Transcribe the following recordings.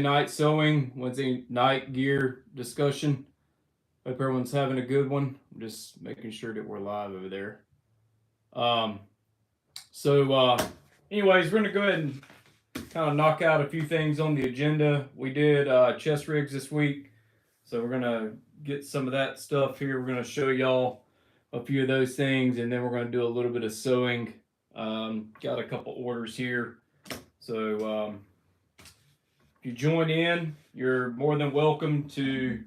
night sewing, Wednesday night gear discussion. Hope everyone's having a good one. I'm just making sure that we're live over there. Um, anyways, we're gonna go ahead and kind of knock out a few things on the agenda. We did chest rigs this week, so we're gonna get some of that stuff here. We're gonna show y'all a few of those things, and then we're gonna do a little bit of sewing. Got a couple orders here, so if you join in, you're more than welcome to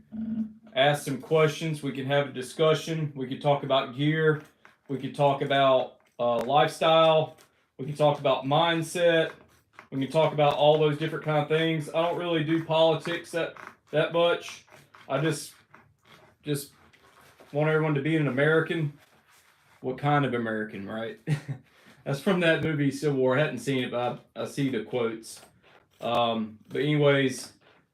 ask some questions. We can have a discussion. We could talk about gear. We could talk about lifestyle. We can talk about mindset. We can talk about all those different kind of things. I don't really do politics that much. I just want everyone to be an American. What kind of American, right? That's from that movie Civil War. I hadn't seen it, but I see the quotes. But anyways,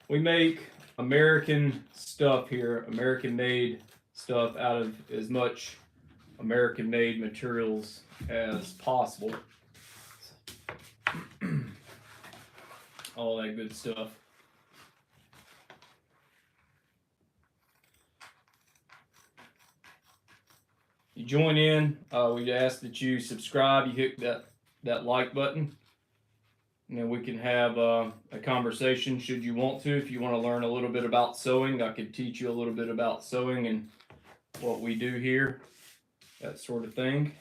we make American stuff here, American made stuff out of as much American made materials as possible. All that good stuff. You join in, we ask that you subscribe, you hit that like button. And then we can have a conversation should you want to. If you want to learn a little bit about sewing, I could teach you a little bit about sewing and what we do here, that sort of thing.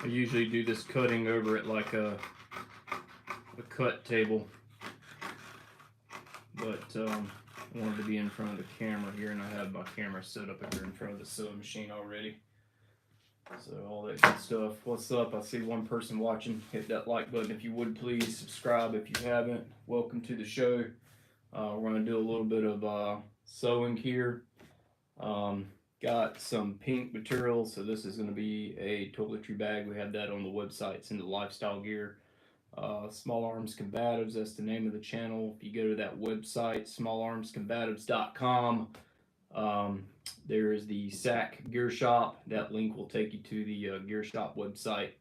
I usually do this cutting over at like a cut table, but I wanted to be in front of the camera here, and I have my camera set up here in front of the sewing machine already. So all that good stuff. What's up? I see one person watching. Hit that like button if you would, please. Subscribe if you haven't. Welcome to the show. We're going to do a little bit of sewing here. Got some pink material, so this is going to be a toiletry bag. We have that on the website. It's in the lifestyle gear. Small Arms Combatives, that's the name of the channel. If you go to that website, smallarmscombatives.com, there is the SAC gear shop. That link will take you to the gear shop website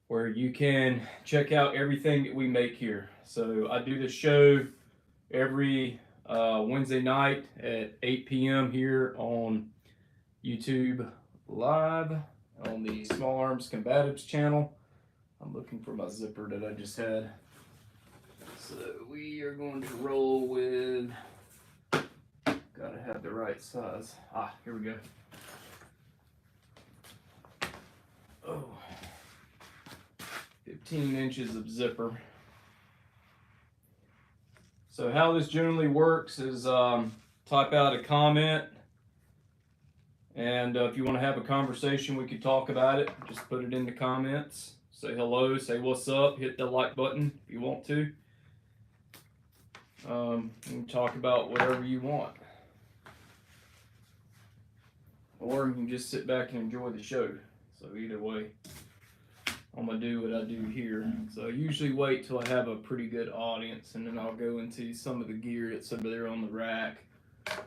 where you can check out everything that we make here. So I do this show every Wednesday night at 8 p.m. here on YouTube Live on the Small Arms Combatives channel. I'm looking for my zipper that I just had. So we are going to roll with, gotta have the right size. Here we go. Oh, 15 inches of zipper. So how this generally works is type out a comment, and if you want to have a conversation, we could talk about it. Just put it in the comments. Say hello, say what's up, hit the like button if you want to. You can talk about whatever you want. Or you can just sit back and enjoy the show. So either way, I'm going to do what I do here. So I usually wait till I have a pretty good audience, and then I'll go into some of the gear that's over there on the rack.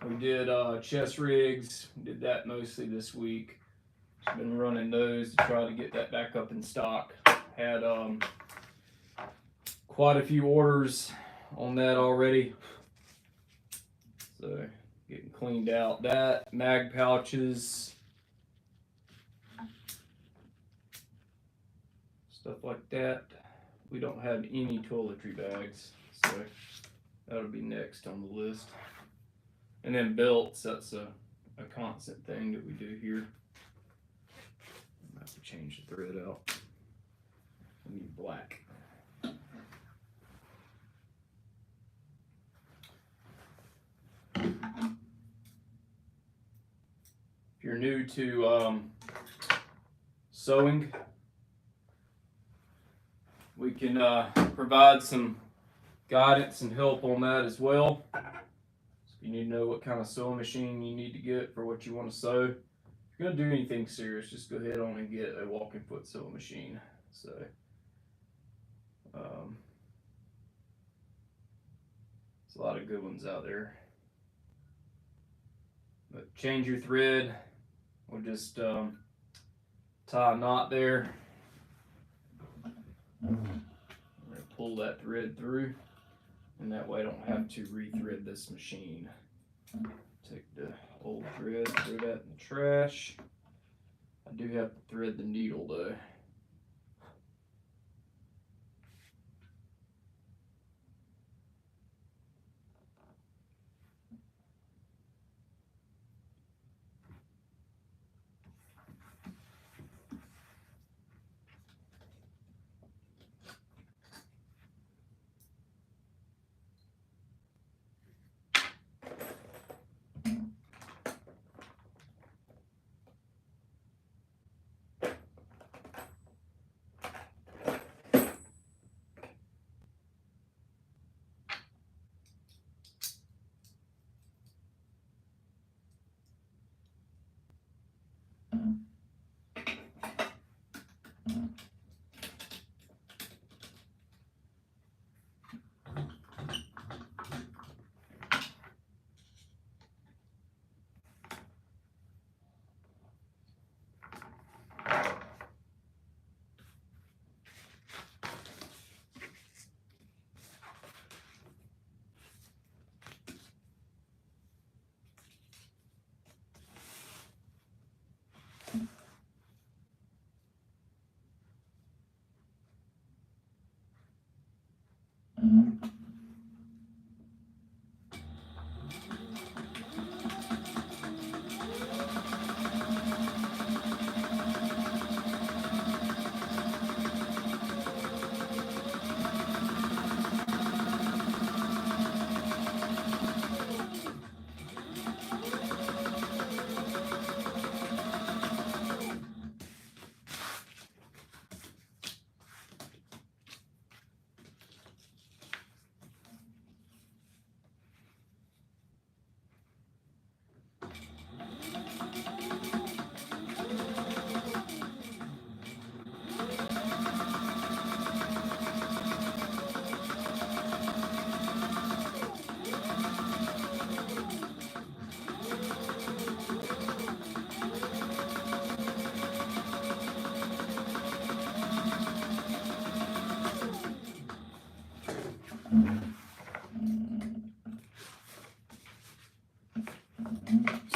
We did chest rigs, we did that mostly this week. Just been running those to try to get that back up in stock. Had quite a few orders on that already. So getting cleaned out. That, mag pouches, stuff like that. We don't have any toiletry bags, so that'll be next on the list. And then belts, that's a constant thing that we do here. I have to change the thread out. new to sewing, we can provide some guidance and help on that as well. So if you need to know what kind of sewing machine you need to get for what you want to sew, if you're going to do anything serious, just go ahead on and get a walking foot sewing machine. So there's a lot of good ones out there. But change your thread. We'll just tie a knot there. I'm going to pull that thread through, and that way I don't have to rethread this machine. Take the old thread, throw that in the trash. I do have to thread the needle though.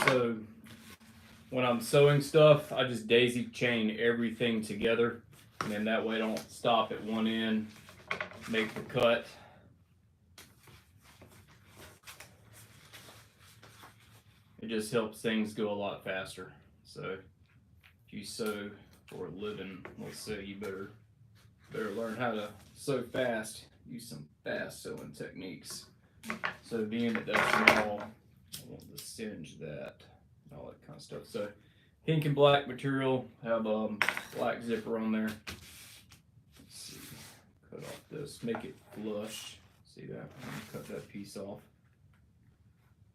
So when I'm sewing stuff, I just daisy chain everything together, and then that way I don't stop at one end, make the cut. It just helps things go a lot faster. So if you sew for a living, let's say, you better learn how to sew fast, use some fast sewing techniques. So being that that's small, I want to singe that and all that kind of stuff. So pink and black material, have black zipper on there. Let's see, cut off this, make it flush. See that? I'm gonna cut that piece off.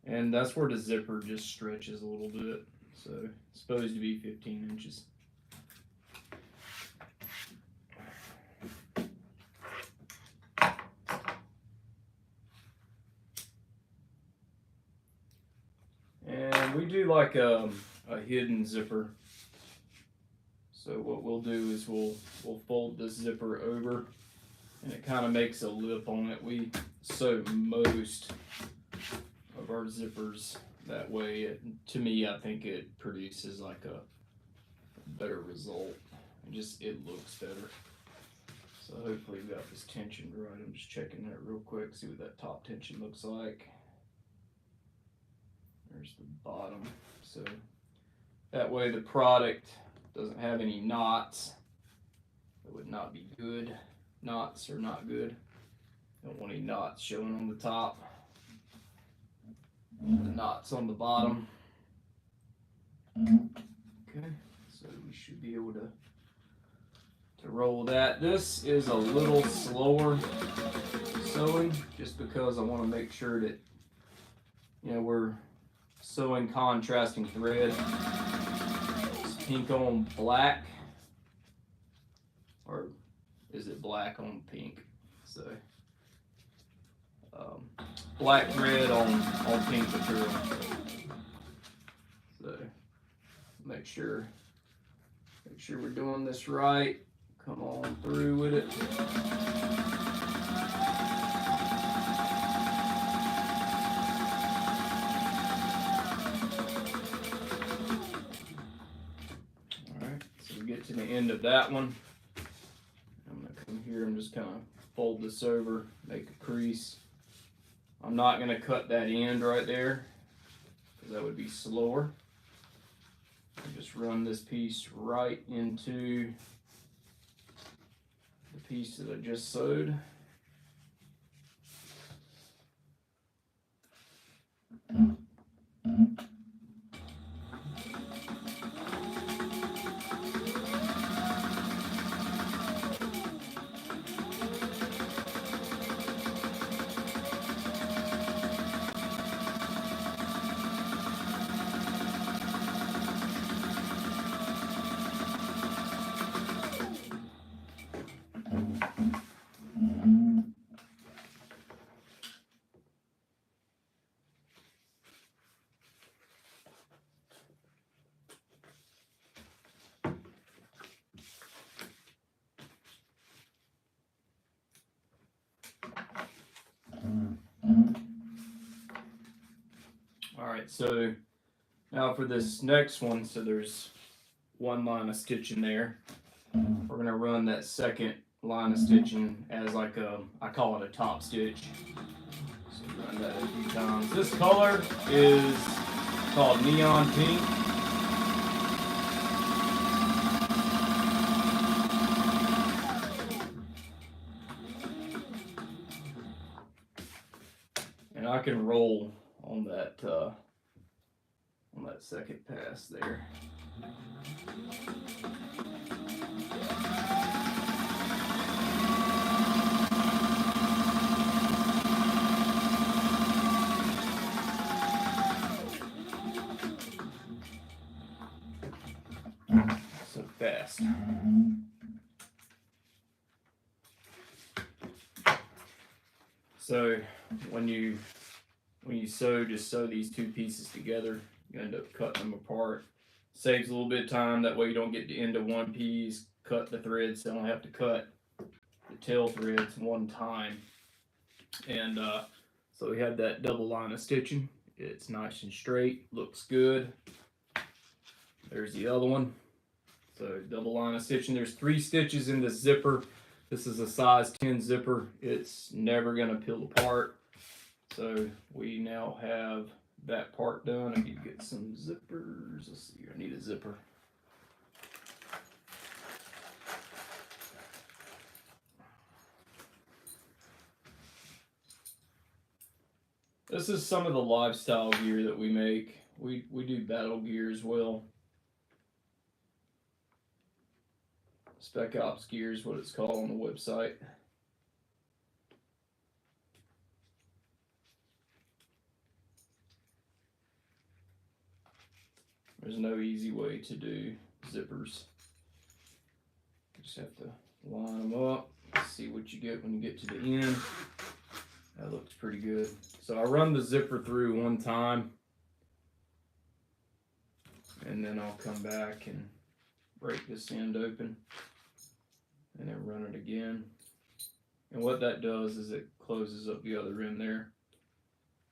And that's where the zipper just stretches a little bit. So it's supposed to be 15 inches. And we do like a hidden zipper. So what we'll do is we'll fold this zipper over, and it kind of makes a lip on it. We sew most of our zippers that way. To me, I think it produces like a better result. It looks better. So hopefully we got this tension right. I'm just checking that real quick, see what that top tension looks like. There's the bottom. So that way the product doesn't have any knots. It would not be good. Knots are not good. Don't want any knots showing on the top. The knots on the bottom. Okay, so we should be able to roll that. This is a little slower sewing just because I want to make sure that, you know, we're sewing contrasting thread. It's pink on black, or is it black on pink? So black thread on pink material. So make sure we're doing this right. Come on through with it. Alright, so we get to the end of that one. I'm going to come here and just kind of fold this over, make a crease. I'm not going to cut that end right there because that would be slower. I just run this piece right into the piece that I just sewed. Alright, so now for this next one, so there's one line of stitching there. We're going to run that second line of stitching as like I call it a top stitch. So run that a few times. This color is called neon pink. And I can roll on that second pass there. So fast. So when you sew, just sew these two pieces together. You end up cutting them apart. Saves a little bit of time. That way you don't get into one piece, cut the threads. So I don't have to cut the tail threads one time. And so we have that double line of stitching. It's nice and straight. Looks good. There's the other one. So double line of stitching. There's 3 stitches in this zipper. This is a size 10 zipper. It's never going to peel apart. So we now have that part done. I need to get some zippers. Let's see, I need a zipper. This is some of the lifestyle gear that we make. We do battle gear as well. Spec Ops gear is what it's called on the website. There's no easy way to do zippers. You just have to line them up, see what you get when you get to the end. That looks pretty good. So I run the zipper through one time, and then I'll come back and break this end open, and then run it again. And what that does is it closes up the other end there.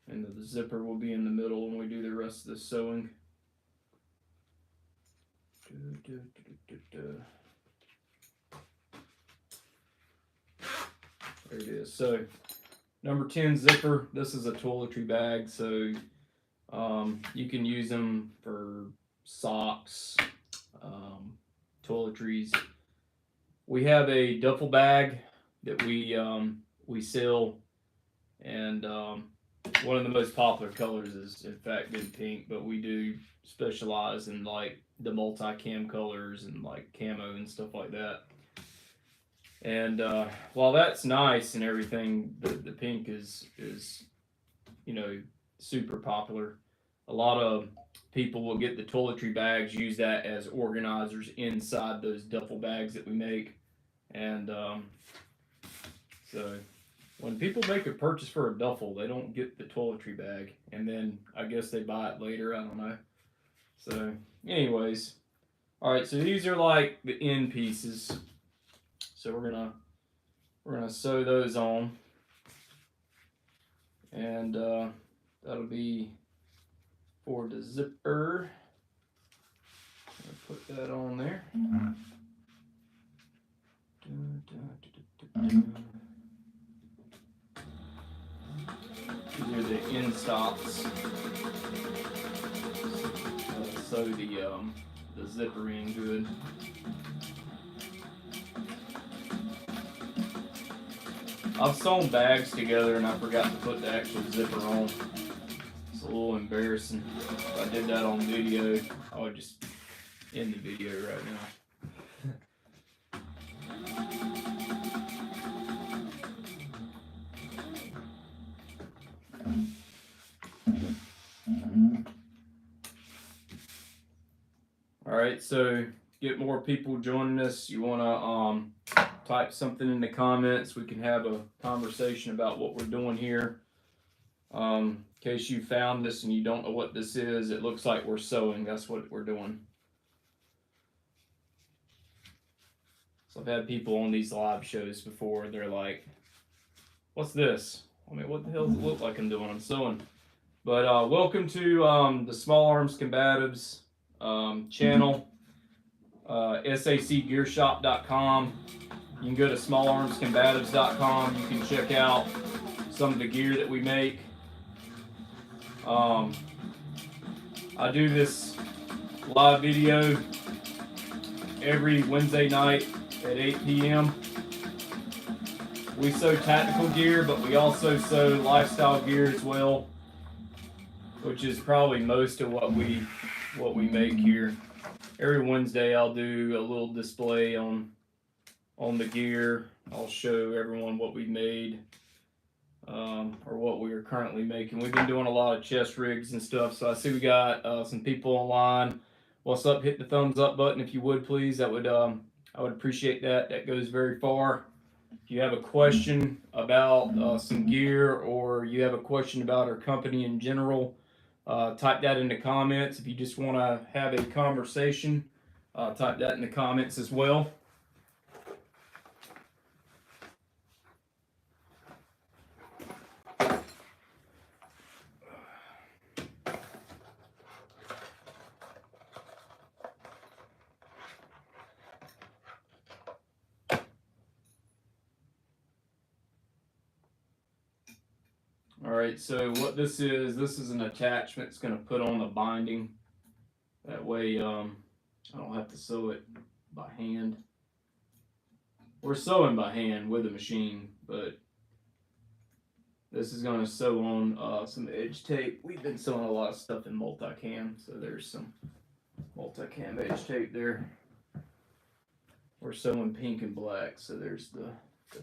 And the zipper will be in the middle when we do the rest of the sewing. There it is. So number 10 zipper. This is a toiletry bag, so you can use them for socks, toiletries. We have a duffel bag that we sell, and one of the most popular colors is in fact been pink, but we do specialize in like the multi-cam colors and like camo and stuff like that. And while that's nice and everything, the pink is super popular. A lot of people will get the toiletry bags, use that as organizers inside those duffel bags that we make. And so when people make a purchase for a duffel, they don't get the toiletry bag, and then I guess they buy it later. I don't know. So, anyways, all right. So these are like the end pieces. So we're gonna sew those on, and that'll be for the zipper. Put that on there. These are the end stops. Sew the zipper in good. I've sewn bags together and I forgot to put the actual zipper on. It's a little embarrassing. If I did that on video, I would just end the video right now. Alright, so get more people joining us. You want to type something in the comments. We can have a conversation about what we're doing here. In case you found this and you don't know what this is, it looks like we're sewing. That's what we're doing. So I've had people on these live shows before. They're like, what's this? I mean, what the hell does it look like I'm doing? I'm sewing. But welcome to the Small Arms Combatives channel, sacgearshop.com. You can go to smallarmscombatives.com. You can check out some of the gear that we make. I do this live video every Wednesday night at 8 p.m. We sew tactical gear, but we also sew lifestyle gear as well, which is probably most of what we make here. Every Wednesday I'll do a little display on the gear. I'll show everyone what we made, or what we are currently making. We've been doing a lot of chest rigs and stuff, so I see we got some people online. What's up? Hit the thumbs up button if you would, please. I would appreciate that. That goes very far. If you have a question about some gear, or you have a question about our company in general, type that in the comments. If you just want to have a conversation, type that in the comments as well. Alright, so what this is an attachment it's going to put on the binding. That way I don't have to sew it by hand. We're sewing by hand with a machine, but this is going to sew on some edge tape. We've been sewing a lot of stuff in multicam, so there's some multicam edge tape there. We're sewing pink and black, so there's the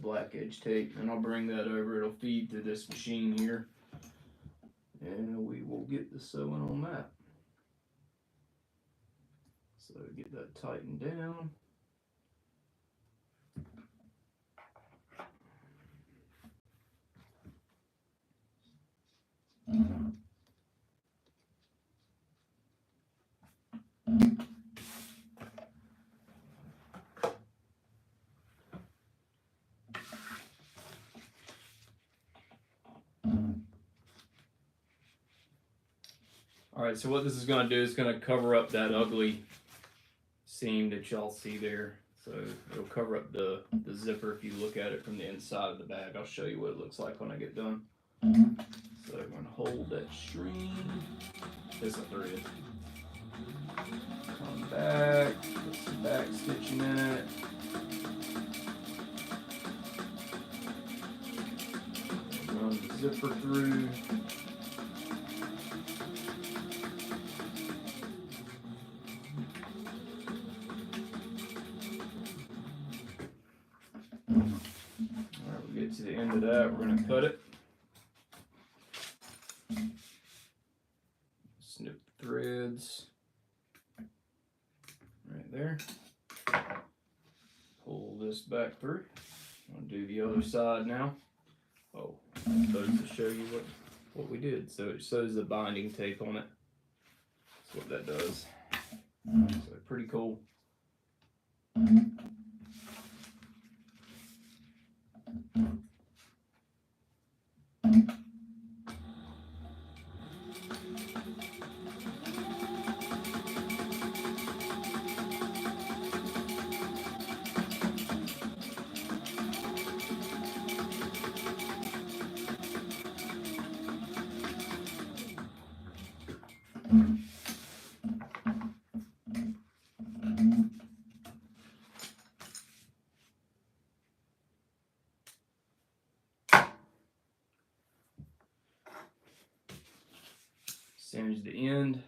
black edge tape, and I'll bring that over. It'll feed to this machine here, and we will get the sewing on that. So get that tightened down. Alright, so what this is going to do is going to cover up that ugly seam that y'all see there. So it'll cover up the zipper if you look at it from the inside of the bag. I'll show you what it looks like when I get done. So I'm going to hold that string. This is a thread. Come back, put some back stitching in it. Run the zipper through. get to the end of that, we're going to cut it. Snip the threads right there. Pull this back through. I'll do the other side now. Oh, I'm supposed to show you what we did. So it shows the binding tape on it. That's what that does. So pretty cool. Singe the end.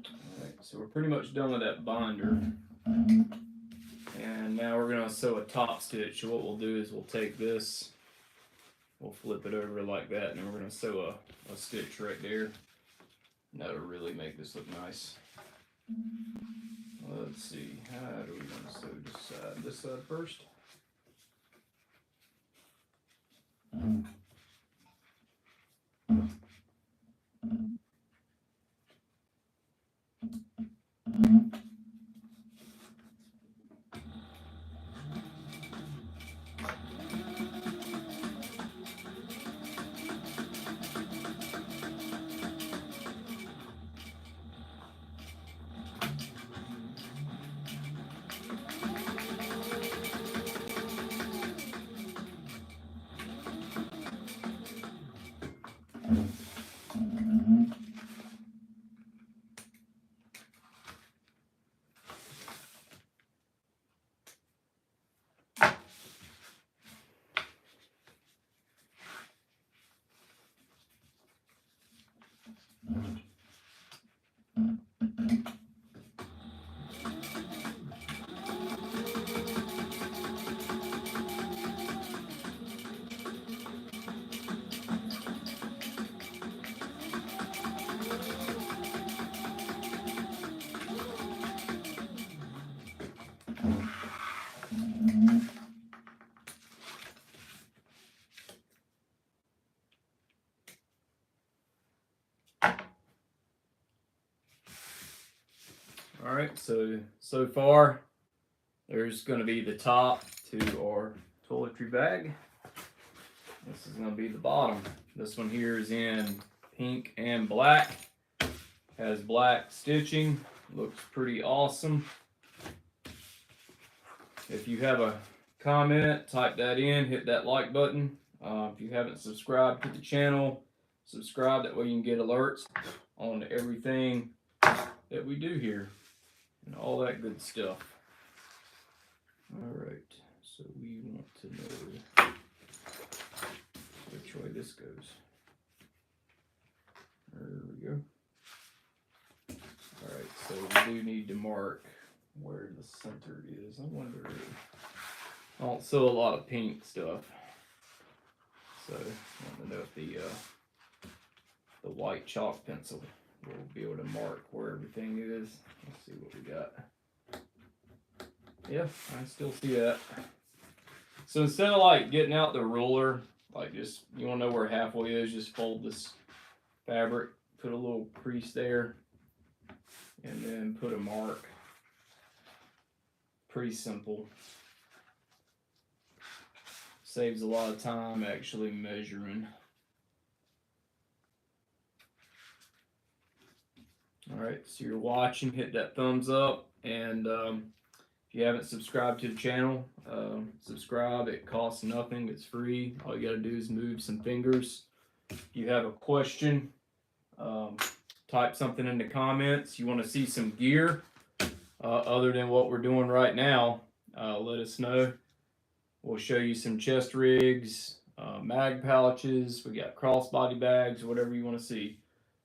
Alright, so we're pretty much done with that binder. And now we're going to sew a top stitch. So what we'll do is we'll take this, we'll flip it over like that, and then we're going to sew a stitch right there. And that'll really make this look nice. Let's see, how do we want to sew this side? This side first. Alright, so far there's going to be the top to our toiletry bag. This is going to be the bottom. This one here is in pink and black. Has black stitching. Looks pretty awesome. If you have a comment, type that in, hit that like button. If you haven't subscribed to the channel, subscribe. That way you can get alerts on everything that we do here and all that good stuff. Alright, so we want to know which way this goes. There we go. Alright, so we do need to mark where the center is. I wonder, I don't sew a lot of pink stuff, so I want to know if the white chalk pencil will be able to mark where everything is. Let's see what we got. Yeah, I still see that. So instead of like getting out the ruler, like just, you want to know where halfway is, just fold this fabric, put a little crease there, and then put a mark. Pretty simple. Saves a lot of time actually measuring. Alright, so you're watching, hit that thumbs up, and if you haven't subscribed to the channel, subscribe. It costs nothing, it's free. All you gotta do is move some fingers. If you have a question, type something in the comments. You want to see some gear other than what we're doing right now, let us know. We'll show you some chest rigs, mag pouches. We got crossbody bags, whatever you want to see.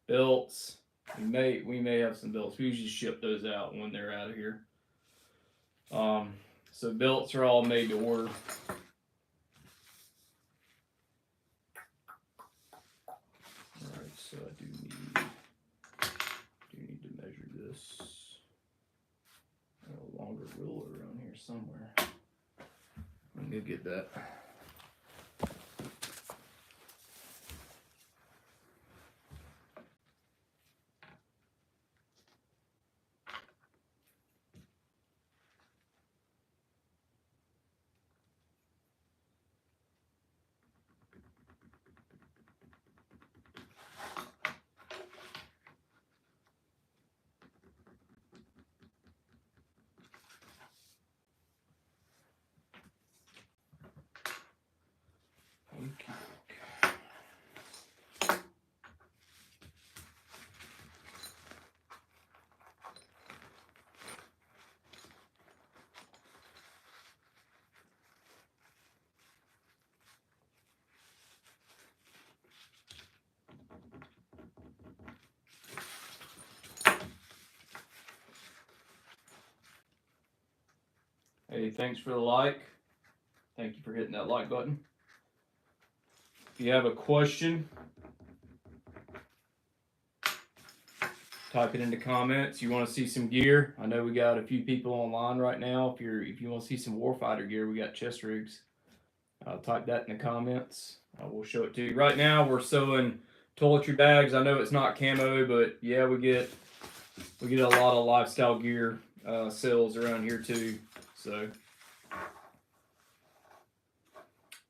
Belts. We may have some belts. We usually ship those out when they're out of here. So belts are all made to order. All right, so I do need to measure this. I have a longer ruler around here somewhere. Let me get that. Okay. Hey, thanks for the like. Thank you for hitting that like button. If you have a question, type it in the comments. You want to see some gear? I know we got a few people online right now. If you want to see some warfighter gear, we got chest rigs. Type that in the comments. We'll show it to you. Right now, we're sewing toiletry bags. I know it's not camo, but yeah, we get a lot of lifestyle gear sales around here too. So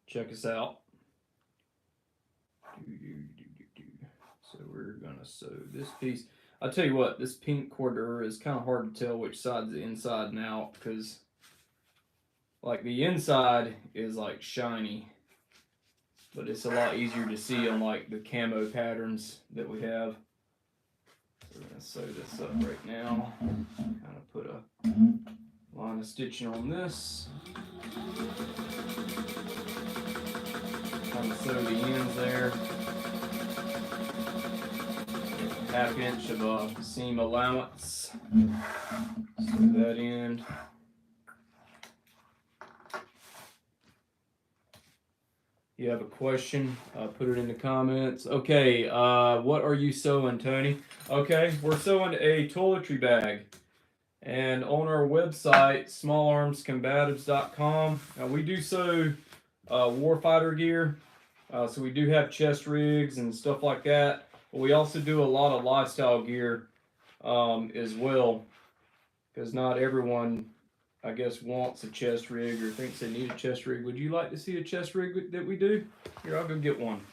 check us out. So we're gonna sew this piece. I'll tell you what, this pink cordura is kind of hard to tell which side's the inside and out, because like the inside is like shiny, but it's a lot easier to see on like the camo patterns that we have. We're gonna sew this up right now. Kind of put a line of stitching on this. Kind of sew the ends there. 1/2 inch of a seam allowance. Sew that end. You have a question, put it in the comments. Okay, what are you sewing, Tony? Okay, we're sewing a toiletry bag. And on our website, smallarmscombatives.com, we do sew warfighter gear. So we do have chest rigs and stuff like that. But we also do a lot of lifestyle gear as well. Because not everyone, I guess, wants a chest rig or thinks they need a chest rig. Would you like to see a chest rig that we do? Here, I'll go get one.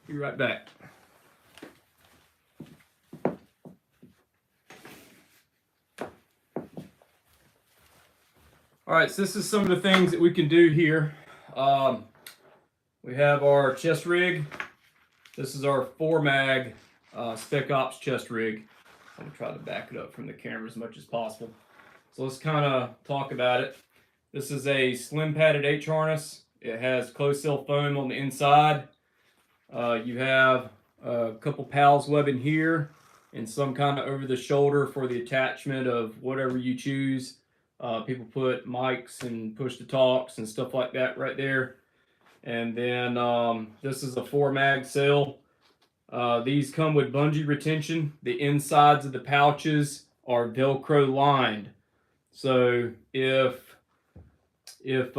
Be right back. All right, so this is some of the things that we can do here. We have our chest rig. This is our 4-mag Spec Ops chest rig. I'm gonna try to back it up from the camera as much as possible. So let's kind of talk about it. This is a slim padded H harness. It has closed cell foam on the inside. You have a couple pals webbing here and some kind of over the shoulder for the attachment of whatever you choose. People put mics and push to talks and stuff like that right there. And then this is a 4-mag cell. These come with bungee retention. The insides of the pouches are Velcro lined. So if you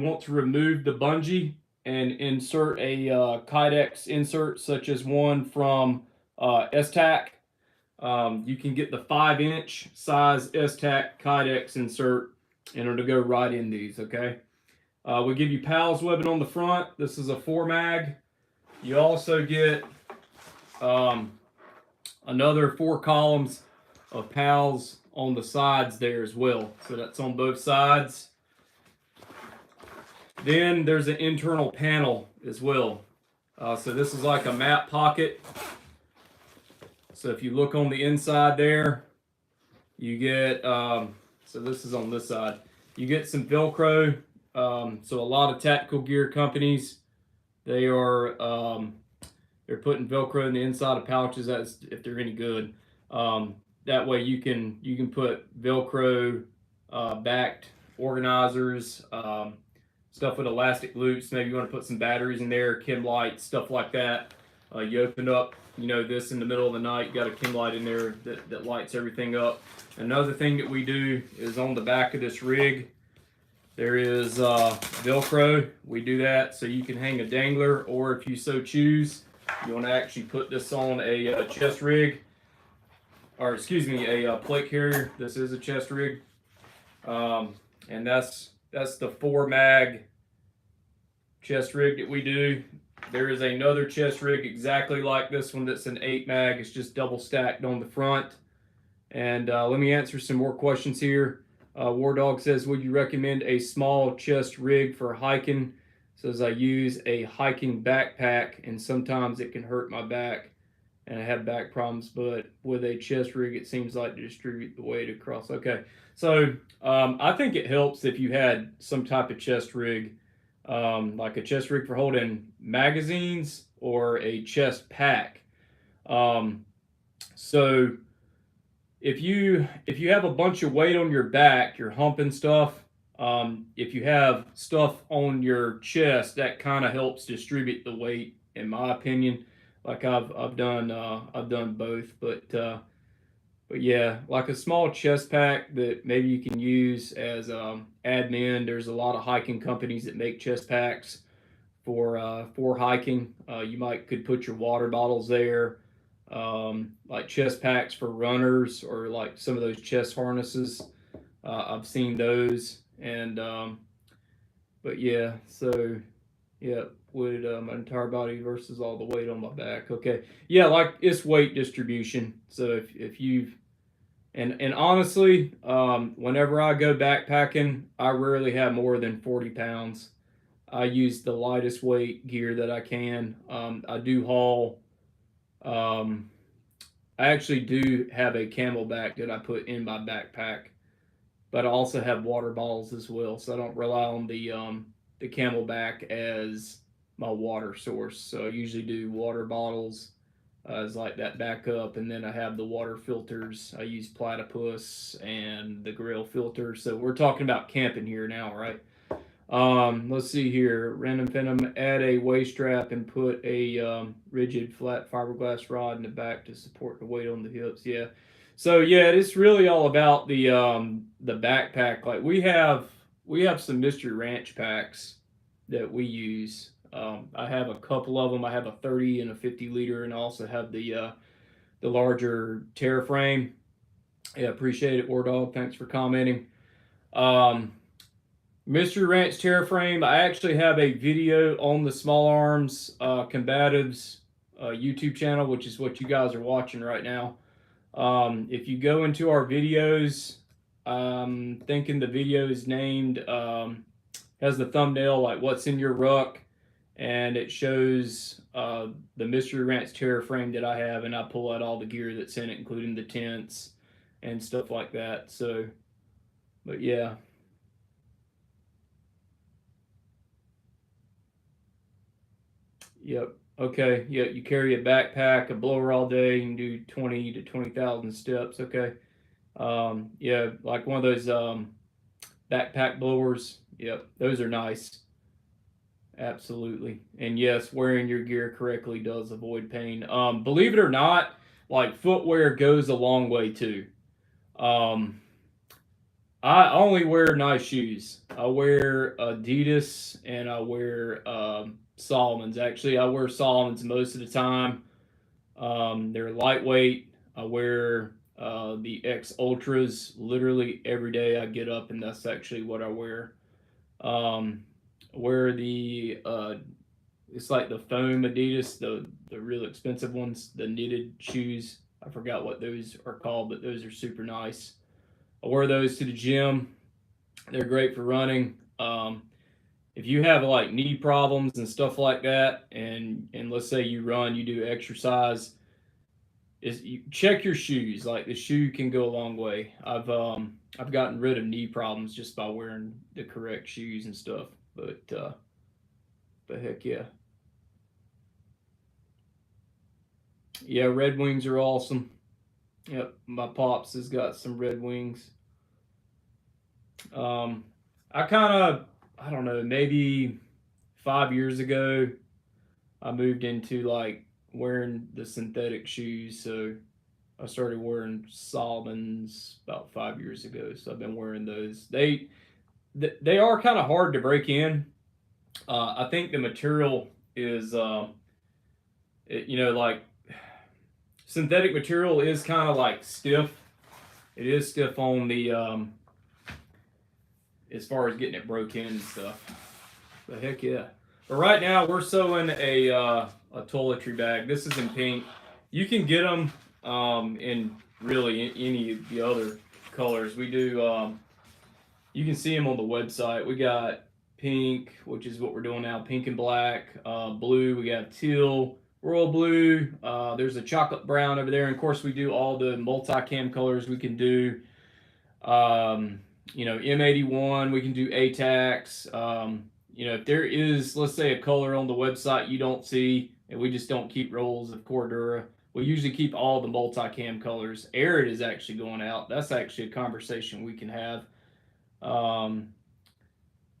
want to remove the bungee and insert a Kydex insert, such as one from SAC, you can get the 5-inch size SAC Kydex insert, and it'll go right in these. Okay. We give you pals webbing on the front. This is a 4-mag. You also get another 4 columns of pals on the sides there as well. So that's on both sides. Then there's an internal panel as well. So this is like a map pocket. So if you look on the inside there, you get, so this is on this side. You get some Velcro So a lot of tactical gear companies, they are they're putting Velcro in the inside of pouches. That's if they're any good. That way you can put Velcro backed organizers, stuff with elastic loops. Maybe you want to put some batteries in there, chem lights, stuff like that. You open up, this in the middle of the night. You got a chem light in there that lights everything up. Another thing that we do is on the back of this rig, there is Velcro. We do that so you can hang a dangler, or if you so choose, you want to actually put this on a chest rig, or excuse me, a plate carrier. This is a chest rig, and that's the 4-mag chest rig that we do. There is another chest rig exactly like this one that's an 8-mag. It's just double stacked on the front. And let me answer some more questions here. War Dog says, would you recommend a small chest rig for hiking? Says, I use a hiking backpack and sometimes it can hurt my back and I have back problems, but with a chest rig, it seems like to distribute the weight across. Okay, so I think it helps if you had some type of chest rig, like a chest rig for holding magazines or a chest pack. So if you have a bunch of weight on your back, you're humping stuff. If you have stuff on your chest, that kind of helps distribute the weight, in my opinion. Like I've done both, but yeah, like a small chest pack that maybe you can use as admin. There's a lot of hiking companies that make chest packs for hiking. You could put your water bottles there. Like chest packs for runners, or like some of those chest harnesses. I've seen those, and but yeah, so yeah, would my entire body versus all the weight on my back. Okay, yeah, like it's weight distribution. So if you've and honestly, whenever I go backpacking, I rarely have more than 40 pounds. I use the lightest weight gear that I can. I do haul. I actually do have a Camelback that I put in my backpack, but I also have water bottles as well. So I don't rely on the Camelback as my water source. So I usually do water bottles as like that backup, and then I have the water filters. I use Platypus and the Grill filter. So we're talking about camping here now, right? Let's see here. Random Venom, add a waist strap and put a rigid flat fiberglass rod in the back to support the weight on the hips. Yeah. So yeah, it's really all about the backpack. Like we have some Mystery Ranch packs that we use. I have a couple of them. I have a 30 and a 50 liter, and I also have the larger Terra frame. Yeah, appreciate it, War Dog. Thanks for commenting. Mystery Ranch Terra frame. I actually have a video on the Small Arms Combatives YouTube channel, which is what you guys are watching right now. If you go into our videos, thinking the video is named, has the thumbnail like what's in your ruck, and it shows the Mystery Ranch Terra frame that I have, and I pull out all the gear that's in it, including the tents and stuff like that. So, but yeah. Yep. Okay. Yeah. You carry a backpack, a blower all day. You can do 20 to 20,000 steps. Okay. Yeah. Like one of those backpack blowers. Yep. Those are nice. Absolutely. And yes, wearing your gear correctly does avoid pain. Believe it or not, like footwear goes a long way too. Um, I only wear nice shoes. I wear Adidas and I wear Solomon's. Actually, I wear Solomon's most of the time. They're lightweight. I wear the X Ultras literally every day I get up, and that's actually what I wear. I wear the it's like the foam Adidas, the real expensive ones, the knitted shoes. I forgot what those are called, but those are super nice. I wear those to the gym. They're great for running. If you have like knee problems and stuff like that, and let's say you run, you do exercise, is you check your shoes. Like the shoe can go a long way. I've gotten rid of knee problems just by wearing the correct shoes and stuff. But heck yeah. Yeah, Red Wings are awesome. Yep, my pops has got some Red Wings. Um, I kind of, I don't know, maybe 5 years ago, I moved into like wearing the synthetic shoes. So I started wearing Solomon's about 5 years ago. So I've been wearing those. They are kind of hard to break in. I think the material is, like synthetic material is kind of like stiff. It is stiff on the as far as getting it broke in and stuff. But heck yeah. But right now we're sewing a toiletry bag. This is in pink. You can get them in really any of the other colors. We do. You can see them on the website. We got pink, which is what we're doing now. Pink and black. Blue. We got teal, royal blue. There's a chocolate brown over there. And of course, we do all the multi-cam colors. We can do. M81, we can do ATAX. If there is, let's say, a color on the website you don't see, and we just don't keep rolls of Cordura, we usually keep all the multi-cam colors. Arid is actually going out. That's actually a conversation we can have. Oh,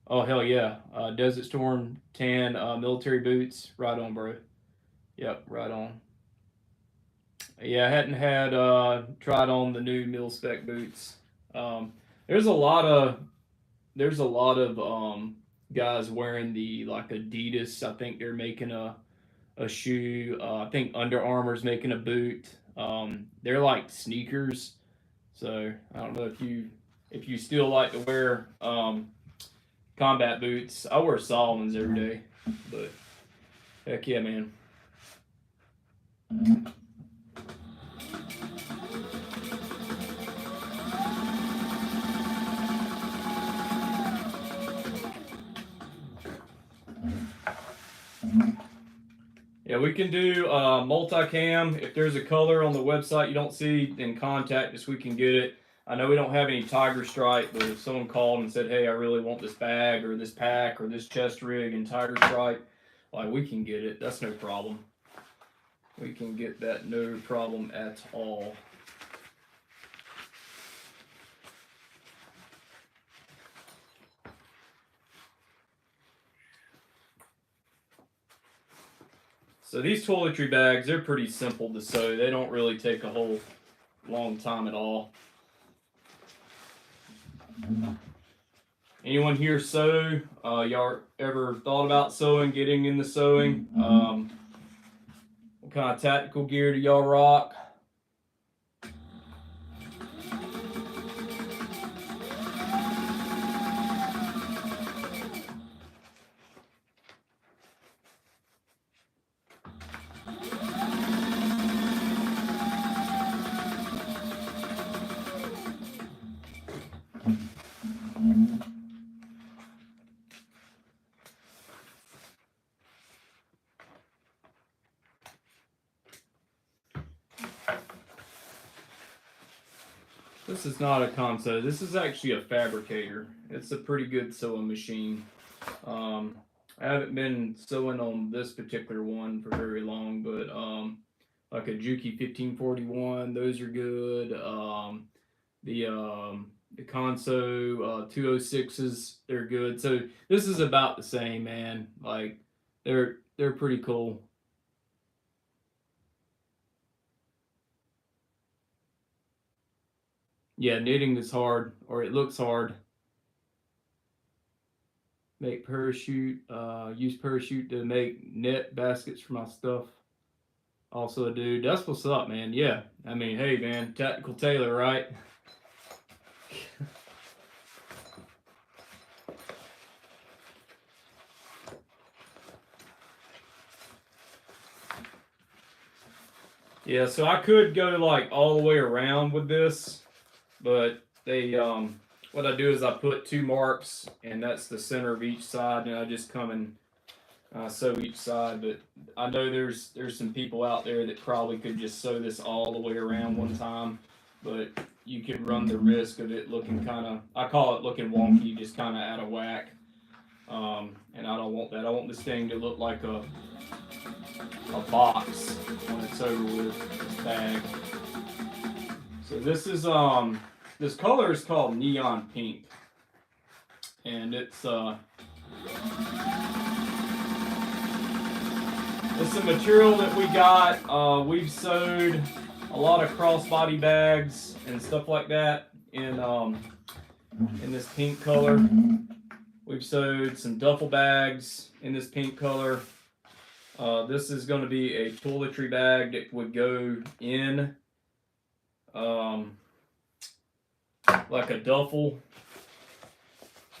hell yeah. Desert Storm tan military boots. Right on, bro. Yep, right on. Yeah, I hadn't had tried on the new mil spec boots. Um, there's a lot of guys wearing the like Adidas. I think they're making a shoe. I think Under Armour's making a boot. They're like sneakers. So I don't know if you still like to wear combat boots. I wear Solomon's every day, but heck yeah, man. Yeah, we can do multicam. If there's a color on the website you don't see, then contact us. We can get it. I know we don't have any tiger stripe, but if someone called and said, "Hey, I really want this bag or this pack or this chest rig in tiger stripe," like we can get it. That's no problem. We can get that, no problem at all. So these toiletry bags, they're pretty simple to sew. They don't really take a whole long time at all. Anyone here sew? Y'all ever thought about sewing, getting into sewing? What kind of tactical gear do y'all rock? This is not a console. This is actually a fabricator. It's a pretty good sewing machine. I haven't been sewing on this particular one for very long, but like a Juki 1541, those are good. The Conso 206s, they're good. So this is about the same, man. Like they're pretty cool. Yeah, knitting is hard, or it looks hard. Make parachute, use parachute to make net baskets for my stuff. Also, dude, that's what's up, man. Yeah, I mean, hey, man, tactical tailor, right? Yeah, so I could go like all the way around with this, but what I do is I put two marks, and that's the center of each side, and I just come and sew each side, but I know there's some people out there that probably could just sew this all the way around one time, but you could run the risk of it looking kind of, I call it looking wonky, just kind of out of whack. And I don't want that. I want this thing to look like a box when it's over with, this bag. So this is this color is called neon pink, and it's a material that we got. We've sewed a lot of crossbody bags and stuff like that in this pink color. We've sewed some duffel bags in this pink color. This is going to be a toiletry bag that would go in like a duffel.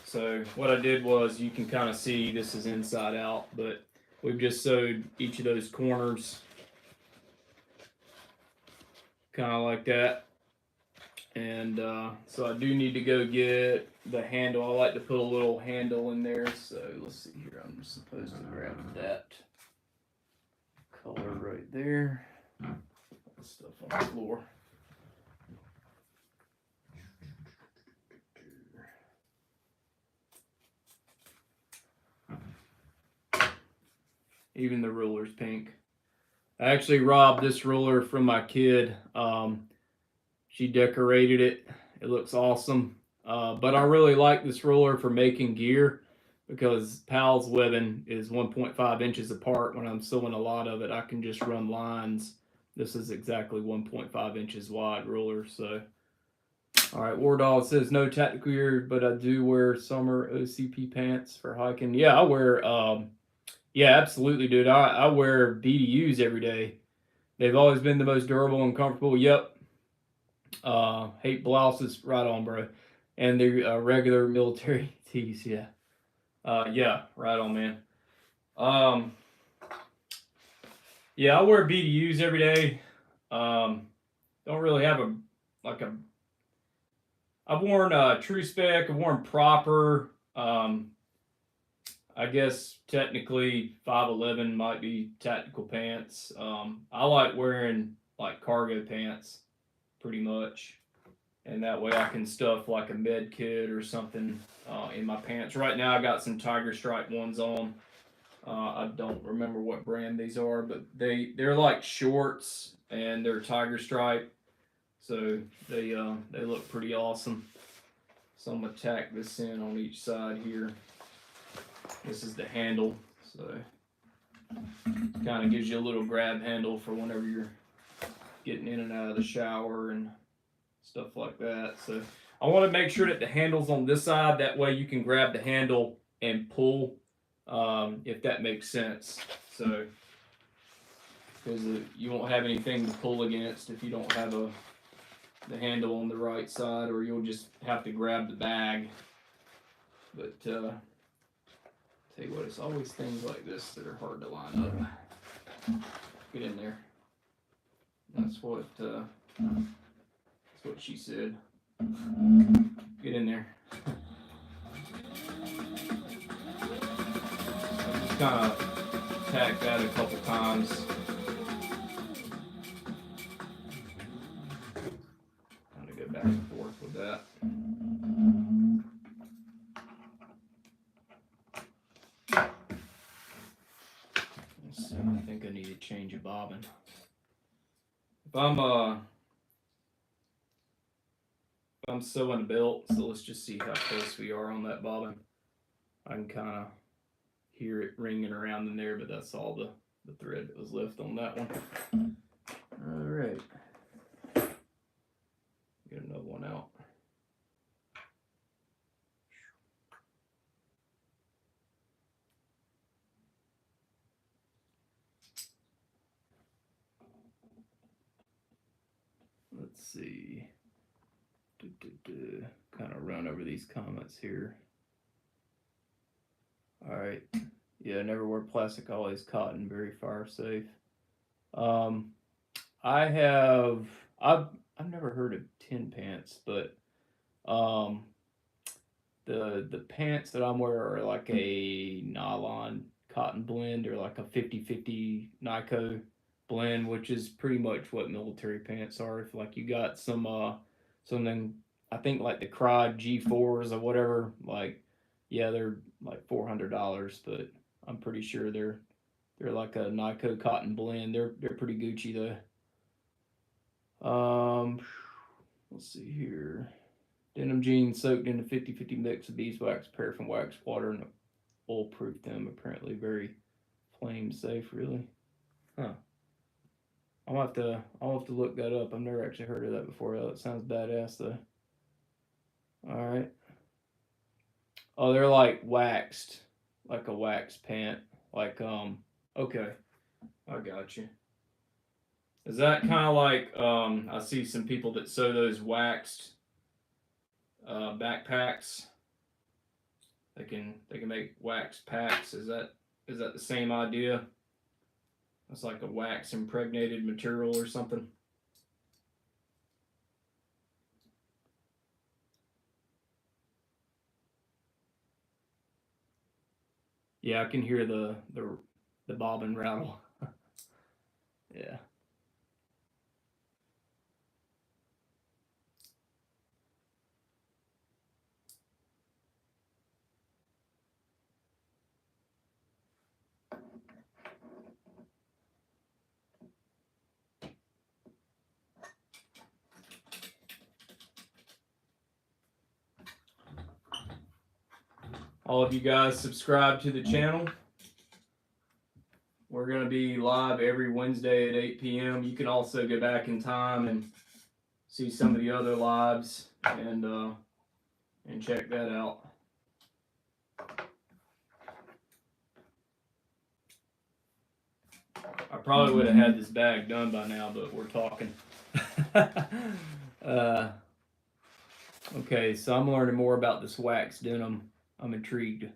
So what I did was, you can kind of see this is inside out, but we've just sewed each of those corners kind of like that. And so I do need to go get the handle. I like to put a little handle in there. So let's see here. I'm supposed to grab that color right there. Stuff on the floor. Even the ruler's pink. I actually robbed this ruler from my kid. She decorated it. It looks awesome. But I really like this ruler for making gear, because Pal's webbing is 1.5 inches apart. When I'm sewing a lot of it, I can just run lines. This is exactly 1.5 inches wide ruler. So, all right, War Dog says no tactical gear, but I do wear summer OCP pants for hiking. Yeah, I wear, yeah, absolutely, dude. I wear BDUs every day. They've always been the most durable and comfortable. Yep. Hate blouses, right on, bro. And the regular military tees, yeah. Yeah, right on, man. Yeah, I wear BDUs every day. Don't really have I've worn True Spec, I've worn Proper. I guess technically 511 might be tactical pants. I like wearing like cargo pants, pretty much. And that way I can stuff like a med kit or something in my pants. Right now I got some Tiger Stripe ones on. I don't remember what brand these are, but they're like shorts and they're Tiger Stripe, so they look pretty awesome. So I'm gonna tack this in on each side here. This is the handle, so kind of gives you a little grab handle for whenever you're getting in and out of the shower and stuff like that. So I want to make sure that the handle's on this side. That way you can grab the handle and pull, if that makes sense. So, because you won't have anything to pull against if you don't have the handle on the right side, or you'll just have to grab the bag. But tell you what, it's always things like this that are hard to line up. Get in there. That's what she said. Get in there. I just kind of tack that a couple times. Kind of go back and forth with that. Let's see, I think I need to change a bobbin. If I'm sewing a belt, so let's just see how close we are on that bobbin. I can kind of hear it ringing around in there, but that's all the thread that was left on that one. All right. Get another one out. Let's see. Kind of run over these comments here. All right. Yeah, never wear plastic, always cotton, very fire safe. I've never heard of tin pants, but the pants that I'm wearing are like a nylon cotton blend, or like a 50-50 Nyko blend, which is pretty much what military pants are. If like you got something, I think like the Crod G4s or whatever, like yeah, they're like $400, but I'm pretty sure they're like a Nyko cotton blend. They're pretty Gucci though. Let's see here. Denim jeans soaked in a 50-50 mix of beeswax, paraffin wax, water, and oil proof them. Apparently very flame safe, really. Huh. I'll have to look that up. I've never actually heard of that before. That sounds badass though. Alright. Oh, they're like waxed. Like a wax pant. Like okay. I got you. Is that kind of like I see some people that sew those waxed backpacks. They can make wax packs. Is that the same idea? It's like a wax impregnated material or something. Yeah, I can hear the bobbin rattle. Yeah. All of you guys subscribe to the channel. We're going to be live every Wednesday at 8 p.m. You can also go back in time and see some of the other lives and check that out. I probably would have had this bag done by now, but we're talking. Okay, so I'm learning more about this wax denim. I'm intrigued.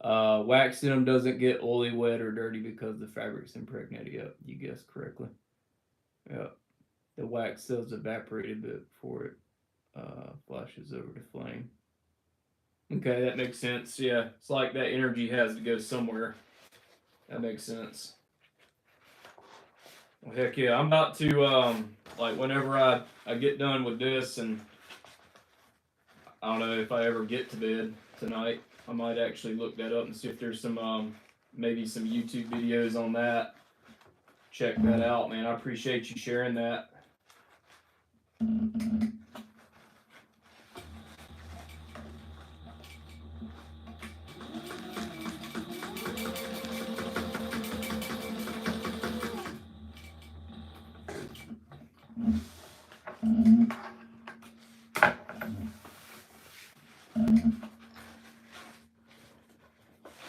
Wax denim doesn't get oily, wet, or dirty because the fabric's impregnated. Yep, you guessed correctly. Yep. The wax cells evaporate a bit before it flashes over to flame. Okay, that makes sense. Yeah, it's like that energy has to go somewhere. That makes sense. Well, heck yeah, I'm about to, like, whenever I get done with this, and I don't know if I ever get to bed tonight, I might actually look that up and see if there's some, maybe some YouTube videos on that. Check that out, man. I appreciate you sharing that.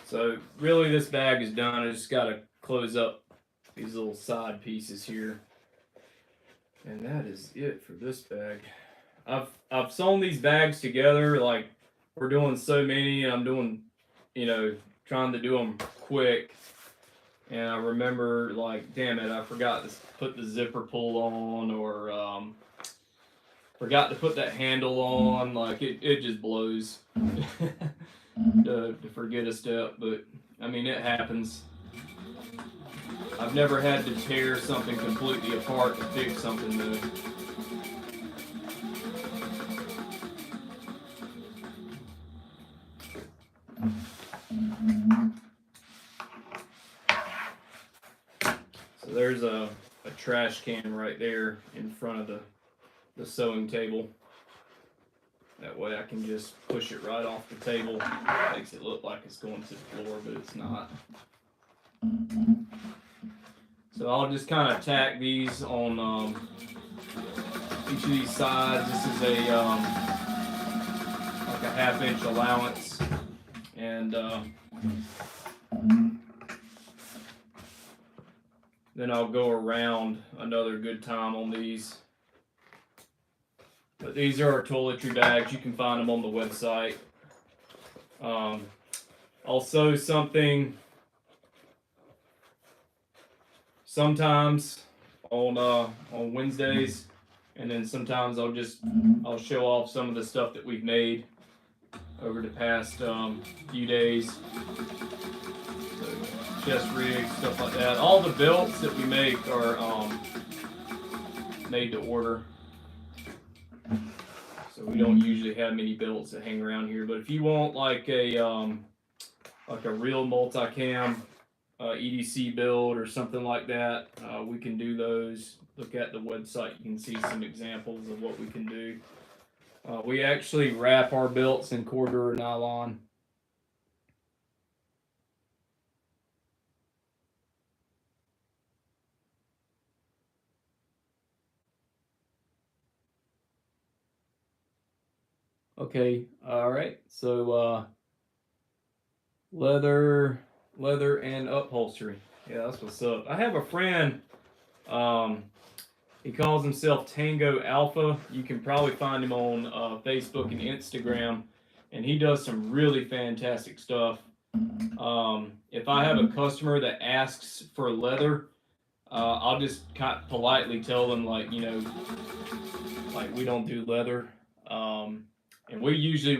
So really this bag is done. I just got to close up these little side pieces here. And that is it for this bag. I've sewn these bags together, like we're doing so many, and I'm doing, you know, trying to do them quick. And I remember, like, damn it, I forgot to put the zipper pull on, or forgot to put that handle on. Like it just blows to forget a step, but I mean it happens. I've never had to tear something completely apart to fix something though. So there's a trash can right there in front of the sewing table. That way I can just push it right off the table. Makes it look like it's going to the floor, but it's not. So I'll just kind of tack these on each of these sides. This is a like a 1/2 inch allowance, and then I'll go around another good time on these. But these are our toiletry bags. You can find them on the website. I'll sew something sometimes on Wednesdays, and then sometimes I'll show off some of the stuff that we've made over the past few days. So, chest rigs, stuff like that. All the belts that we make are made to order. So we don't usually have many belts that hang around here. But if you want like a real multicam EDC build or something like that, we can do those. Look at the website, you can see some examples of what we can do. We actually wrap our belts in Cordura nylon. Okay, all right. So leather and upholstery. Yeah, that's what's up. I have a friend. He calls himself Tango Alpha. You can probably find him on Facebook and Instagram, and he does some really fantastic stuff. If I have a customer that asks for leather, I'll just kind of politely tell them, like, you know, like we don't do leather, and we'll usually,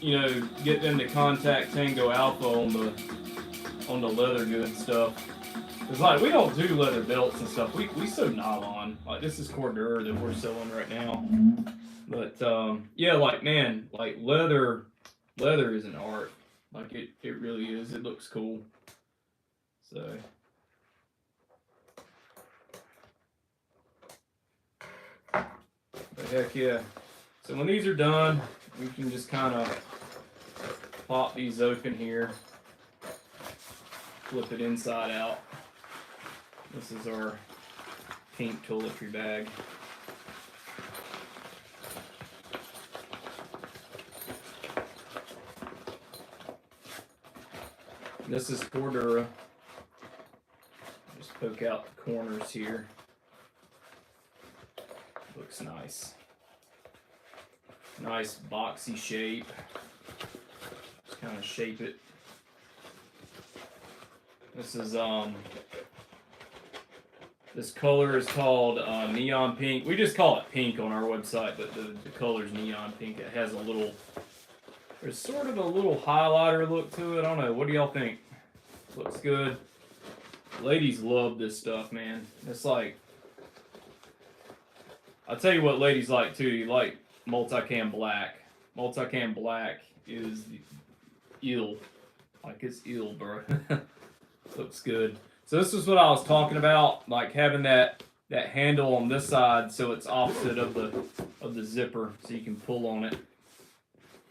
you know, get them to contact Tango Alpha on the leather good stuff. Cause like we don't do leather belts and stuff. We sew nylon. Like this is Cordura that we're sewing right now. But yeah, like man, like leather is an art. Like it really is. It looks cool. So but heck yeah. So when these are done, we can just kind of pop these open here. Flip it inside out. This is our pink toiletry bag. This is Cordura. Just poke out the corners here. Looks nice. Nice boxy shape. Just kind of shape it. This is this color is called neon pink. We just call it pink on our website, but the color's neon pink. It has a little, there's sort of a little highlighter look to it. I don't know. What do y'all think? Looks good. Ladies love this stuff, man. It's like, I'll tell you what ladies like too. You like multicam black. Multicam black is ill. Like it's ill, bro. Looks good. So this is what I was talking about, like having that handle on this side so it's opposite of the zipper, so you can pull on it.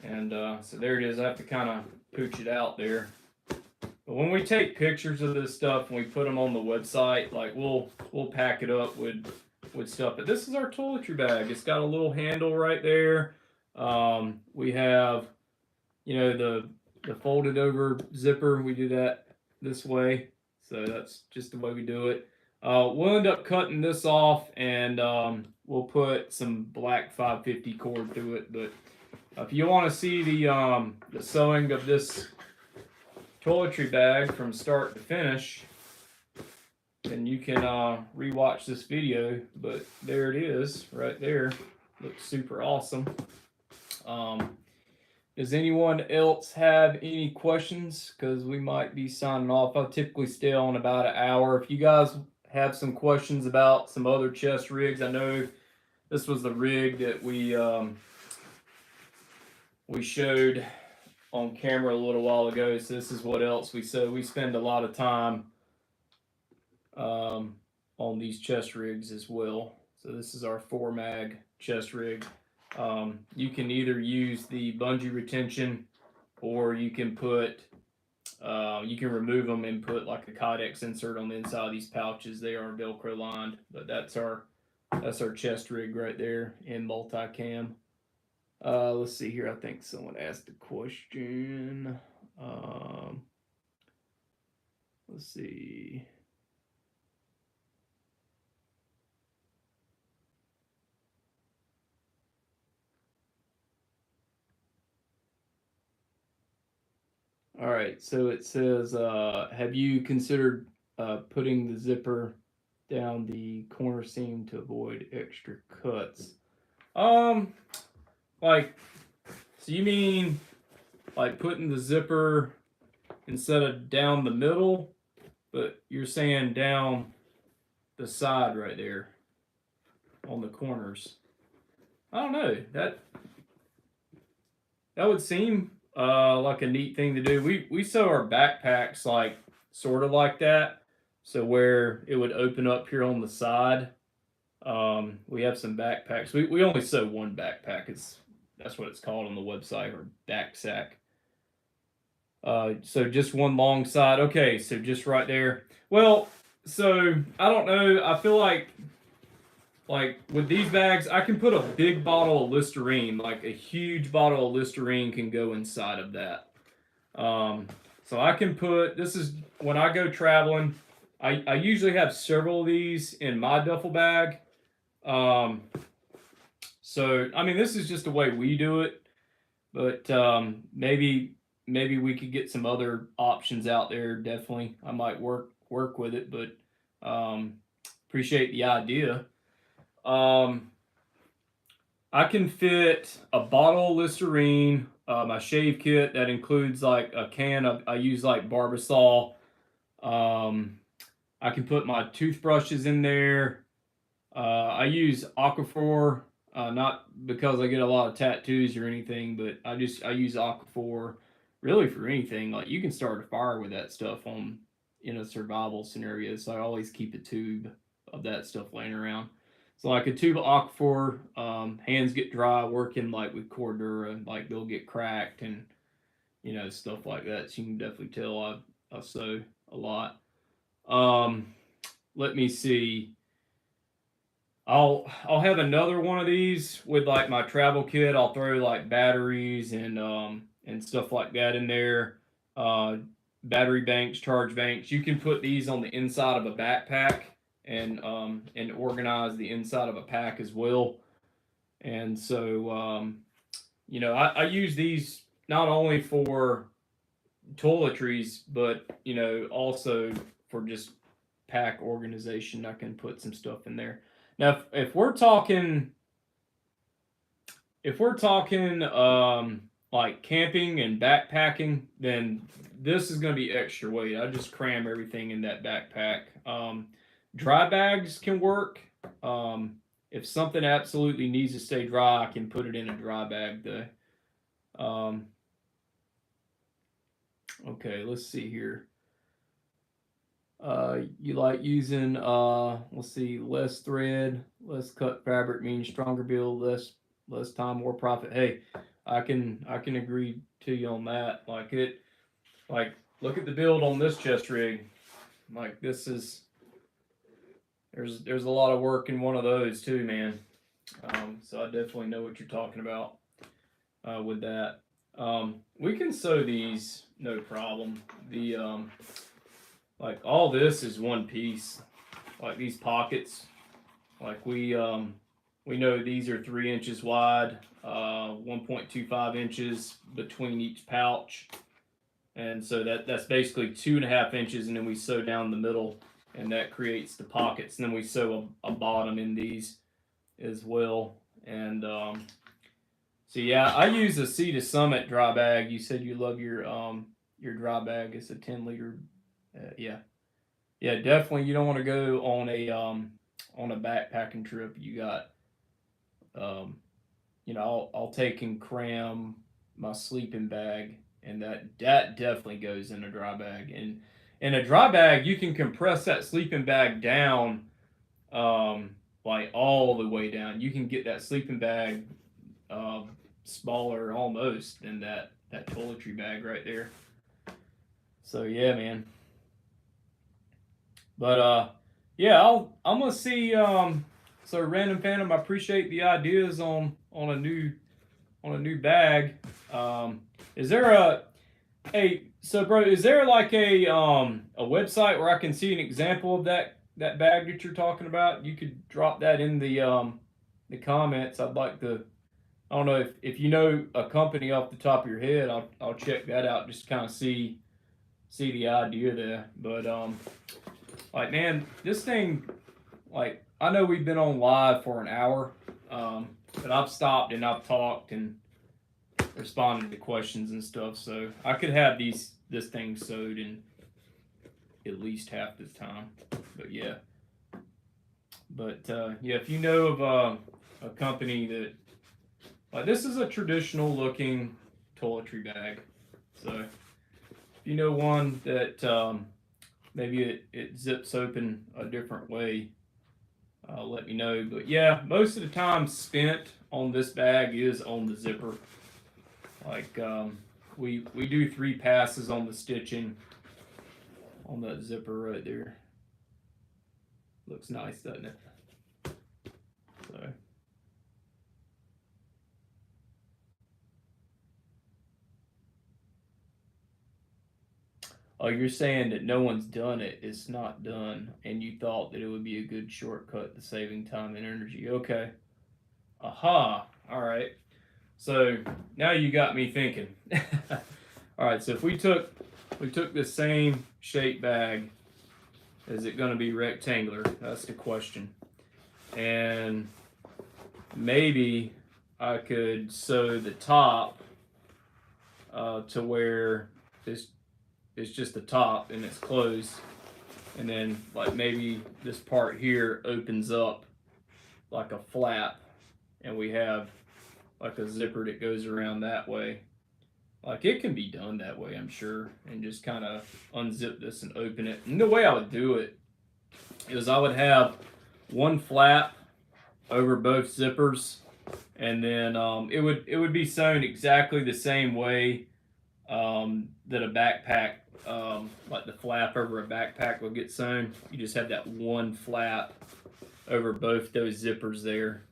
And so there it is. I have to kind of pooch it out there. But when we take pictures of this stuff and we put them on the website, like we'll pack it up with stuff. But this is our toiletry bag. It's got a little handle right there. We have, you know, the folded over zipper. We do that this way. So that's just the way we do it. We'll end up cutting this off and we'll put some black 550 cord through it. But if you want to see the sewing of this toiletry bag from start to finish, then you can rewatch this video. But there it is right there. Looks super awesome. Does anyone else have any questions? Because we might be signing off. I typically stay on about an hour. If you guys have some questions about some other chest rigs, I know this was the rig that we showed on camera a little while ago. So this is what else we sew. We spend a lot of time on these chest rigs as well. So this is our 4-mag chest rig. You can either use the bungee retention, or you can put, you can remove them and put like a Kydex insert on the inside of these pouches. They are Velcro lined, but that's our chest rig right there in multicam. Let's see here. I think someone asked a question. Let's see. All right, so it says, have you considered putting the zipper down the corner seam to avoid extra cuts? Like, so you mean like putting the zipper instead of down the middle, but you're saying down the side right there on the corners. I don't know. That would seem like a neat thing to do. We sew our backpacks like sort of like that, so where it would open up here on the side. We have some backpacks. We only sew one backpack. That's what it's called on the website, or back sack. So just one long side. Okay, so just right there. Well, so I don't know. I feel like with these bags, I can put a big bottle of Listerine, like a huge bottle of Listerine can go inside of that. So I can put, this is when I go traveling, I usually have several of these in my duffel bag. So I mean, this is just the way we do it, but maybe we could get some other options out there. Definitely, I might work with it, but appreciate the idea. Um, I can fit a bottle of Listerine, my shave kit that includes like a can of, I use like Barbasol. I can put my toothbrushes in there. I use Aquaphor, not because I get a lot of tattoos or anything, but I use Aquaphor really for anything. Like you can start a fire with that stuff on in a survival scenario. So I always keep a tube of that stuff laying around. So like a tube of Aquaphor, hands get dry working like with Cordura, like they'll get cracked and stuff like that. So you can definitely tell I sew a lot. Um, Let me see. I'll have another one of these with like my travel kit. I'll throw like batteries and stuff like that in there. Uh, Battery banks, charge banks. You can put these on the inside of a backpack and organize the inside of a pack as well. And so I use these not only for toiletries, but also for just pack organization. I can put some stuff in there. Now, if we're talking like camping and backpacking, then this is going to be extra weight. I just cram everything in that backpack. Dry bags can work. If something absolutely needs to stay dry, I can put it in a dry bag though. Okay, let's see here. You like using let's see, less thread, less cut fabric means stronger build, less time, more profit. Hey, I can agree to you on that. Like look at the build on this chest rig. Like this is there's a lot of work in one of those too, man. So I definitely know what you're talking about with that. We can sew these no problem. The like all this is one piece. Like these pockets, like we know these are 3 inches wide, 1.25 inches between each pouch, and so that's basically 2.5 inches, and then we sew down the middle, and that creates the pockets. And then we sew a bottom in these as well, and so yeah, I use a Sea to Summit dry bag. You said you love your dry bag. It's a 10 liter. Yeah, yeah, definitely. You don't want to go on a backpacking trip. You got I'll take and cram my sleeping bag, and that definitely goes in a dry bag. And in a dry bag, you can compress that sleeping bag down, like all the way down. You can get that sleeping bag smaller almost than that toiletry bag right there. So yeah, man. But yeah, I'm gonna see. So Random Phantom, I appreciate the ideas on a new bag. Is there a hey? So bro, is there like a website where I can see an example of that bag that you're talking about? You could drop that in the comments. I'd like to. I don't know if you know a company off the top of your head. I'll check that out just to kind of see the idea there. But like man, this thing, like I know we've been on live for an hour, but I've stopped and I've talked and responded to questions and stuff. So I could have this this thing sewed in at least half the time. But yeah. But yeah, if you know of a company that, like, this is a traditional looking toiletry bag. So if you know one that maybe it zips open a different way, let me know. But yeah, most of the time spent on this bag is on the zipper. Like we do 3 passes on the stitching on that zipper right there. Looks nice, doesn't it? So. Oh, you're saying that no one's done it. It's not done, and you thought that it would be a good shortcut to saving time and energy. Okay. Aha. All right. So now you got me thinking. All right. So if we took the same shape bag, is it going to be rectangular? That's the question. And maybe I could sew the top to where it's just the top and it's closed, and then like maybe this part here opens up like a flap, and we have like a zipper that goes around that way. Like, it can be done that way, I'm sure, and just kind of unzip this and open it. And the way I would do it is I would have one flap over both zippers, and then it would be sewn exactly the same way that a backpack, like the flap over a backpack would get sewn. You just have that one flap over both those zippers there,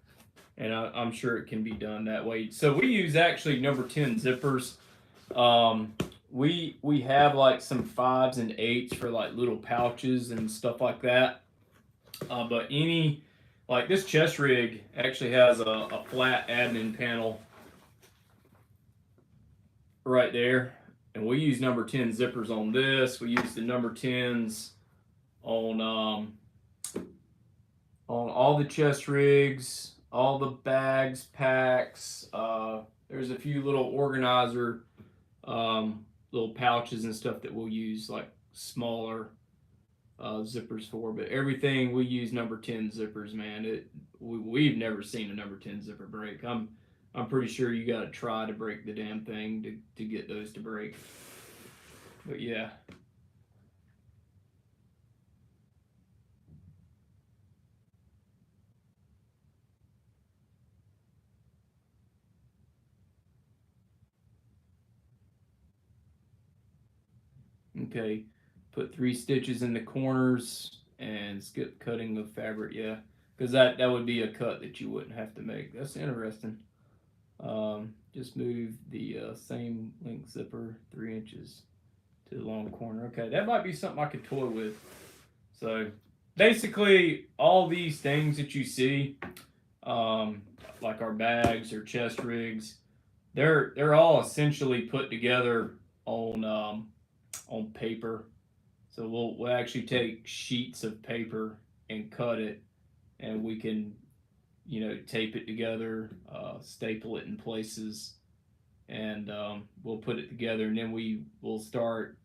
and I'm sure it can be done that way. So we use actually number 10 zippers. We have like some 5s and 8s for like little pouches and stuff like that. But any, like this chest rig actually has a flat admin panel right there, and we use number 10 zippers on this. We use the number 10s on all the chest rigs, all the bags, packs. There's a few little organizer, little pouches and stuff that we'll use like smaller zippers for, but everything we use number 10 zippers, man. We've never seen a number 10 zipper break. I'm pretty sure you got to try to break the damn thing to get those to break. But yeah. Okay. Put 3 stitches in the corners and skip cutting of fabric. Yeah, because that would be a cut that you wouldn't have to make. That's interesting. Just move the same length zipper 3 inches to the long corner. Okay, that might be something I could toy with. So basically, all these things that you see, like our bags or chest rigs, they're all essentially put together on paper. So we'll actually take sheets of paper and cut it, and we can, tape it together, staple it in places, and we'll put it together, and then we'll start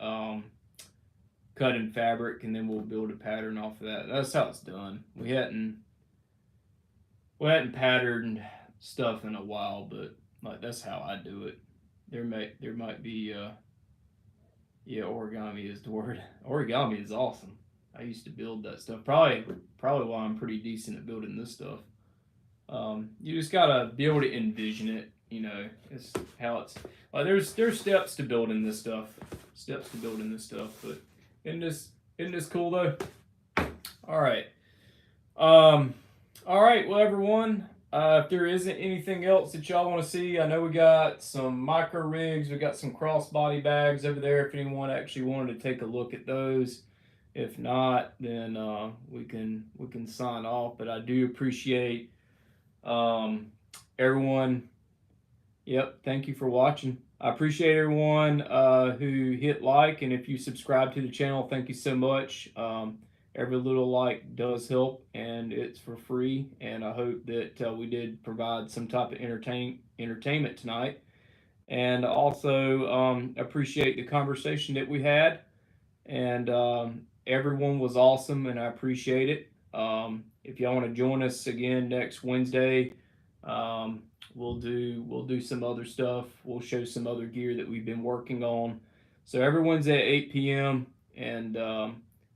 cutting fabric, and then we'll build a pattern off of that. That's how it's done. We hadn't patterned stuff in a while, but like that's how I do it. There might be yeah, origami is the word. Origami is awesome. I used to build that stuff. Probably why I'm pretty decent at building this stuff. You just gotta be able to envision it. It's how it's like. There's steps to building this stuff. But isn't this cool though? All right. All right. Well, everyone. If there isn't anything else that y'all want to see, I know we got some micro rigs, we got some crossbody bags over there if anyone actually wanted to take a look at those. If not, then we can sign off. But I do appreciate everyone. Yep, thank you for watching. I appreciate everyone who hit like, and if you subscribe to the channel, thank you so much. Every little like does help, and it's for free. And I hope that we did provide some type of entertainment tonight. and also appreciate the conversation that we had. And everyone was awesome, and I appreciate it. If y'all want to join us again next Wednesday, um, we'll do some other stuff. We'll show some other gear that we've been working on. So everyone's at 8 p.m. and I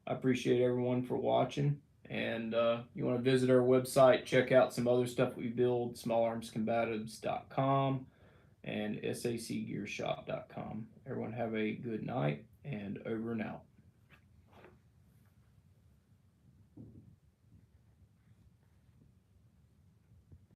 appreciate everyone for watching. And you want to visit our website, check out some other stuff we build, smallarmscombatives.com and sacgearshop.com. Everyone have a good night, and over and out.